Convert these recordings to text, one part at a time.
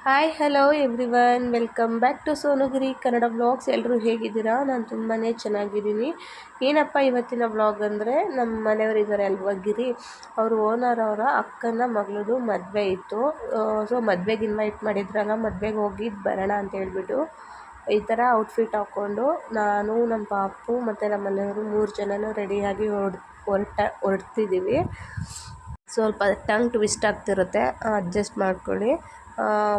Hi hello everyone, welcome back to Sonugiri Kannada vlogs. ಎಲ್ಲರೂ ಹೇಗಿದ್ದೀರಾ? ನಾನು ತುಂಬಾ ಚೆನ್ನಾಗಿದ್ದೀನಿ. ಏನಪ್ಪ ಇವತ್ತಿನ ವ್ಲಾಗ್ ಅಂದರೆ, ನಮ್ಮ ಮನೆಯವರಿದ್ದಾರೆ ಅಲ್ವಾ ಗಿರಿ, ಅವರು ಓನರ್ ಅವರ ಅಕ್ಕನ ಮಗಳದು ಮದುವೆ ಇತ್ತು. ಸೊ ಮದುವೆಗೆ ಇನ್ವೈಟ್ ಮಾಡಿದ್ರಲ್ಲ, ಮದುವೆಗೆ ಹೋಗಿ ಬರೋಣ ಅಂತ ಹೇಳ್ಬಿಟ್ಟು ಈ ಥರ ಔಟ್ಫಿಟ್ ಹಾಕ್ಕೊಂಡು ನಾನು, ನಮ್ಮ ಪಾಪು ಮತ್ತು ನಮ್ಮ ಮನೆಯವರು 3 ಜನನೂ ರೆಡಿಯಾಗಿ ಹೊರಡ್ತಿದ್ದೀವಿ. ಸ್ವಲ್ಪ ಟಂಗ್ ಟ್ವಿಸ್ಟ್ ಆಗ್ತಿರುತ್ತೆ, ಅಡ್ಜಸ್ಟ್ ಮಾಡ್ಕೊಳ್ಳಿ.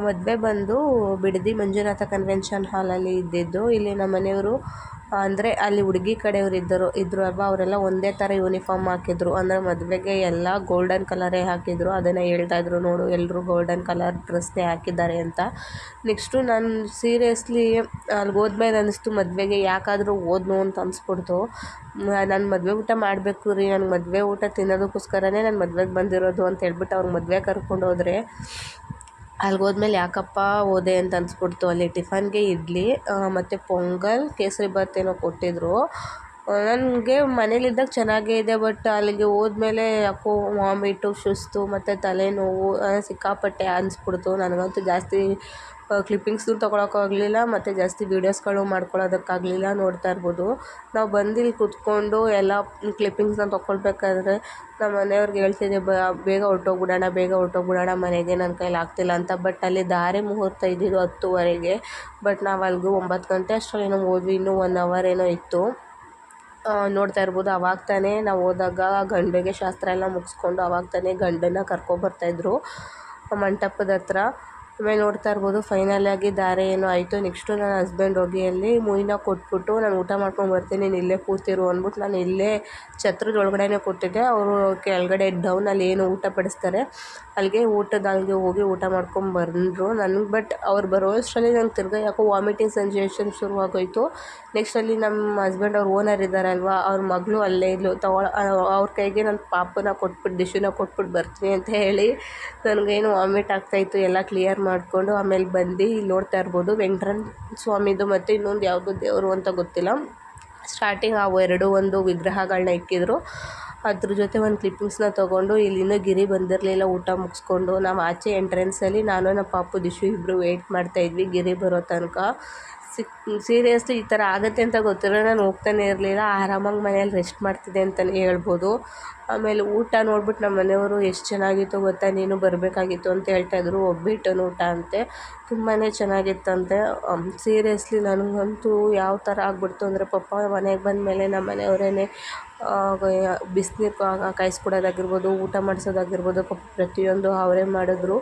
ಮದುವೆ ಬಂದು ಬಿಡದಿ ಮಂಜುನಾಥ ಕನ್ವೆನ್ಷನ್ ಹಾಲಲ್ಲಿ ಇದ್ದಿದ್ದು. ಇಲ್ಲಿ ನಮ್ಮ ಮನೆಯವರು ಅಂದರೆ ಅಲ್ಲಿ ಹುಡುಗಿ ಕಡೆಯವರು ಇದ್ದರು ಅಲ್ವಾ, ಅವರೆಲ್ಲ ಒಂದೇ ಥರ ಯೂನಿಫಾರ್ಮ್ ಹಾಕಿದ್ರು. ಅಂದರೆ ಮದುವೆಗೆ ಎಲ್ಲ ಗೋಲ್ಡನ್ ಕಲರೇ ಹಾಕಿದ್ರು. ಅದನ್ನು ಹೇಳ್ತಾಯಿದ್ರು, ನೋಡು ಎಲ್ಲರೂ ಗೋಲ್ಡನ್ ಕಲರ್ ಡ್ರೆಸ್ನೇ ಹಾಕಿದ್ದಾರೆ ಅಂತ. ನೆಕ್ಸ್ಟು ನಾನು ಸೀರಿಯಸ್ಲಿ ಅಲ್ಲಿಗೆ ಹೋದ್ಮೇಲೆ ಅನ್ನಿಸ್ತು, ಮದುವೆಗೆ ಯಾಕಾದರೂ ಹೋದ್ನು ಅಂತ ಅನಿಸ್ಬಿಡ್ತು. ನಾನು ಮದುವೆ ಊಟ ಮಾಡಬೇಕು ರೀ, ನನಗೆ ಮದುವೆ ಊಟ ತಿನ್ನೋದಕ್ಕೋಸ್ಕರನೇ ನಾನು ಮದುವೆಗೆ ಬಂದಿರೋದು ಅಂತ ಹೇಳ್ಬಿಟ್ಟು ಅವ್ರಿಗೆ ಮದುವೆ ಕರ್ಕೊಂಡು ಹೋದರೆ, ಅಲ್ಲಿಗೆ ಹೋದ್ಮೇಲೆ ಯಾಕಪ್ಪ ಹೋದೆ ಅಂತ ಅನಿಸ್ಬಿಡ್ತು. ಅಲ್ಲಿ ಟಿಫನ್ಗೆ ಇಡ್ಲಿ ಮತ್ತು ಪೊಂಗಲ್, ಕೇಸರಿ ಬಾತ್ ಏನೋ ಕೊಟ್ಟಿದ್ದರು. ನನಗೆ ಮನೇಲಿದ್ದಾಗ ಚೆನ್ನಾಗೇ ಇದೆ, ಬಟ್ ಅಲ್ಲಿಗೆ ಹೋದ್ಮೇಲೆ ಯಾಕೋ ವಾಮಿಟು, ಸುಸ್ತು ಮತ್ತು ತಲೆನೋವು ಸಿಕ್ಕಾಪಟ್ಟೆ ಅನಿಸ್ಬಿಡ್ತು. ನನಗಂತೂ ಜಾಸ್ತಿ ಕ್ಲಿಪ್ಪಿಂಗ್ಸ್ನು ತೊಗೊಳಕ್ಕಾಗಲಿಲ್ಲ ಮತ್ತು ಜಾಸ್ತಿ ವೀಡಿಯೋಸ್ಗಳು ಮಾಡ್ಕೊಳ್ಳೋದಕ್ಕಾಗಲಿಲ್ಲ. ನೋಡ್ತಾ ಇರ್ಬೋದು, ನಾವು ಬಂದು ಇಲ್ಲಿ ಕೂತ್ಕೊಂಡು ಎಲ್ಲ ಕ್ಲಿಪ್ಪಿಂಗ್ಸ್ನ ತೊಗೊಳ್ಬೇಕಾದ್ರೆ ನಮ್ಮ ಮನೆಯವ್ರಿಗೆ ಹೇಳ್ತಿದ್ದೆ, ಬೇಗ ಹೊರಟೋಗ್ಬಿಡೋಣ ಮನೆಗೆ, ನನ್ನ ಕೈಲಿ ಆಗ್ತಿಲ್ಲ ಅಂತ. ಬಟ್ ಅಲ್ಲಿ ದಾರೆ ಮುಹೂರ್ತ ಇದ್ದಿದ್ದು 10:30ಗೆ, ಬಟ್ ನಾವು ಅಲ್ಲಿಗೆ 9 ಗಂಟೆ ಅಷ್ಟರಲ್ಲಿ ಹೋದ್ವಿ. ಇನ್ನೂ 1 ಅವರ್ ಏನೋ ಇತ್ತು. ನೋಡ್ತಾ ಇರ್ಬೋದು, ಅವಾಗ ತಾನೇ ನಾವು ಹೋದಾಗ ಗಂಡಿಗೆ ಶಾಸ್ತ್ರ ಎಲ್ಲ ಮುಗಿಸ್ಕೊಂಡು ಅವಾಗ ತಾನೇ ಗಂಡನ್ನ ಕರ್ಕೊಬರ್ತಾಯಿದ್ರು ಮಂಟಪದ ಹತ್ರ. ಆಮೇಲೆ ನೋಡ್ತಾ ಇರ್ಬೋದು, ಫೈನಲಾಗಿ ದಾರೆ ಏನೋ ಆಯಿತು. ನೆಕ್ಸ್ಟು ನನ್ನ ಹಸ್ಬೆಂಡ್ ಹೋಗಿ ಅಲ್ಲಿ ಮುಯಿನ ಕೊಟ್ಬಿಟ್ಟು, ನಾನು ಊಟ ಮಾಡ್ಕೊಂಡು ಬರ್ತೀನಿ, ನೀನು ಇಲ್ಲೇ ಕೂತಿರು ಅಂದ್ಬಿಟ್ಟು ನಾನು ಇಲ್ಲೇ ಛತ್ರದ ಒಳಗಡೆನೇ ಕೊಟ್ಟಿದ್ದೆ. ಅವರು ಕೆಳಗಡೆ ಡೌನಲ್ಲಿ ಏನು ಊಟ ಬಡಿಸ್ತಾರೆ ಅಲ್ಲಿಗೆ ಹೋಗಿ ಊಟ ಮಾಡ್ಕೊಂಡು ಬಂದರು ನನಗೆ. ಬಟ್ ಅವ್ರು ಬರೋ ಅಷ್ಟರಲ್ಲಿ ನಂಗೆ ತಿರ್ಗಾ ಯಾಕೋ ವಾಮಿಟಿಂಗ್ ಸೆನ್ಸೇಷನ್ ಶುರುವಾಗೋಯಿತು. ನೆಕ್ಸ್ಟ್ ಅಲ್ಲಿ ನಮ್ಮ ಹಸ್ಬೆಂಡ್ ಅವ್ರ ಓನರ್ ಇದ್ದಾರಲ್ವ, ಅವ್ರ ಮಗಳು ಅಲ್ಲೇ ಇದ್ಲು. ಅವ್ರ ಕೈಗೆ ನನ್ನ ಪಾಪನ ಕೊಟ್ಬಿಟ್ಟು, ಡಿಶುನ ಕೊಟ್ಬಿಟ್ಟು ಬರ್ತೀನಿ ಅಂತ ಹೇಳಿ ನನಗೇನು ವಾಮಿಟ್ ಆಗ್ತಾಯಿತ್ತು. ಎಲ್ಲ ಕ್ಲಿಯರ್ ಮಾಡಿಕೊಂಡು ಆಮೇಲೆ ಬಂದು ಇಲ್ಲಿ ನೋಡ್ತಾ ಇರ್ಬೋದು, ವೆಂಕಟರಮಣ ಸ್ವಾಮಿದು ಮತ್ತು ಇನ್ನೊಂದು ಯಾವುದೋ ದೇವರು ಅಂತ ಗೊತ್ತಿಲ್ಲ, ಸ್ಟಾರ್ಟಿಂಗ್ ಆ ಒಂದು ವಿಗ್ರಹಗಳನ್ನ ಇಕ್ಕಿದ್ರು. ಅದ್ರ ಜೊತೆ ಒಂದು ಕ್ಲಿಪ್ಪಿಂಗ್ಸ್ನ ತೊಗೊಂಡು, ಇಲ್ಲಿಂದ ಗಿರಿ ಬಂದಿರಲಿಲ್ಲ ಊಟ ಮುಗಿಸ್ಕೊಂಡು. ನಾವು ಆಚೆ ಎಂಟ್ರೆನ್ಸಲ್ಲಿ ನಾನು ನಮ್ಮ ಪಾಪು ದಿಶು ಇಬ್ಬರು ವೆಯ್ಟ್ ಮಾಡ್ತಾಯಿದ್ವಿ ಗಿರಿ ಬರೋ ತನಕ. ಸೀರಿಯಸ್ಲಿ ಈ ಥರ ಆಗುತ್ತೆ ಅಂತ ಗೊತ್ತಿರೋ ನಾನು ಹೋಗ್ತಾನೆ ಇರಲಿಲ್ಲ, ಆರಾಮಾಗಿ ಮನೇಲಿ ರೆಸ್ಟ್ ಮಾಡ್ತಿದ್ದೆ ಅಂತಲೇ ಹೇಳ್ಬೋದು. ಆಮೇಲೆ ಊಟ ನೋಡ್ಬಿಟ್ಟು ನಮ್ಮ ಮನೆಯವರು ಎಷ್ಟು ಚೆನ್ನಾಗಿತ್ತು ಗೊತ್ತಾ, ನೀನು ಬರಬೇಕಾಗಿತ್ತು ಅಂತ ಹೇಳ್ತಾಯಿದ್ರು. ಒಬ್ಬಿಟ್ಟನು ಊಟ ಅಂತೆ, ತುಂಬಾ ಚೆನ್ನಾಗಿತ್ತಂತೆ. ಸೀರಿಯಸ್ಲಿ ನನಗಂತೂ ಯಾವ ಥರ ಆಗ್ಬಿಡ್ತು ಅಂದರೆ, ಪಾಪ ಮನೆಗೆ ಬಂದಮೇಲೆ ನಮ್ಮ ಮನೆಯವರೇ ಬಿಸಿನೀರು ಕಾಯಿಸ್ಕೊಡೋದಾಗಿರ್ಬೋದು, ಊಟ ಮಾಡಿಸೋದಾಗಿರ್ಬೋದು, ಪಾಪ ಪ್ರತಿಯೊಂದು ಅವರೇ ಮಾಡಿದ್ರು.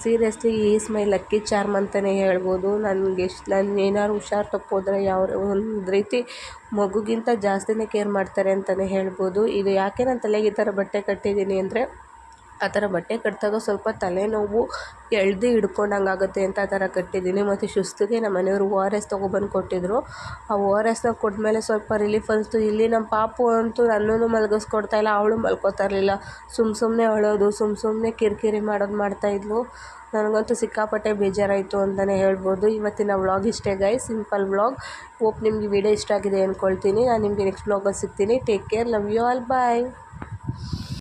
Seriously is my lucky charm ಅಂತಲೇ ಹೇಳ್ಬೋದು. ನಾನು ಏನಾದ್ರು ಹುಷಾರು ತಪ್ಪೋದ್ರೆ ಒಂದು ರೀತಿ ಮಗುಗಿಂತ ಜಾಸ್ತಿನೇ ಕೇರ್ ಮಾಡ್ತಾರೆ ಅಂತಲೇ ಹೇಳ್ಬೋದು. ಇದು ಯಾಕೆ ನಾನು ತಲೆಗೆ ಈ ಥರ ಬಟ್ಟೆ ಕಟ್ಟಿದ್ದೀನಿ ಅಂದರೆ, ಆ ಥರ ಬಟ್ಟೆ ಕಟ್ಟಿದಾಗ ಸ್ವಲ್ಪ ತಲೆನೋವು ಎಳ್ದು ಹಿಡ್ಕೊಂಡಂಗೆ ಆಗುತ್ತೆ ಅಂತ ಆ ಥರ ಕಟ್ಟಿದ್ದೀನಿ. ಮತ್ತು ಸುಸ್ತಿಗೆ ನಮ್ಮ ಮನೆಯವರು ORS ತೊಗೊಬಂದು ಕೊಟ್ಟಿದ್ದರು. ಆ ORSನ ಕೊಟ್ಟಮೇಲೆ ಸ್ವಲ್ಪ ರಿಲೀಫ್ ಅನಿಸ್ತು. ಇಲ್ಲಿ ನಮ್ಮ ಪಾಪು ಅಂತೂ ನನ್ನೂ ಮಲಗಿಸ್ಕೊಡ್ತಾಯಿಲ್ಲ, ಅವಳು ಮಲ್ಕೋತಾ ಇರಲಿಲ್ಲ. ಸುಮ್ಮನೆ ಅಳೋದು, ಸುಮ್ಮನೆ ಕಿರಿಕಿರಿ ಮಾಡೋದು ಮಾಡ್ತಾಯಿದ್ಲು. ನನಗಂತೂ ಸಿಕ್ಕಾಪಟ್ಟೆ ಬೇಜಾರಾಯಿತು ಅಂತಲೇ ಹೇಳ್ಬೋದು. ಇವತ್ತಿನ ವ್ಲಾಗ್ ಇಷ್ಟೇ ಗೈಸ್, ಸಿಂಪಲ್ ವ್ಲಾಗ್. ಹೋಪ್ ನಿಮಗೆ ವಿಡಿಯೋ ಇಷ್ಟ ಆಗಿದೆ ಅಂದ್ಕೊಳ್ತೀನಿ. ನಾನು ನಿಮಗೆ ನೆಕ್ಸ್ಟ್ ವ್ಲಾಗಲ್ಲಿ ಸಿಗ್ತೀನಿ. Take care, love you all, bye.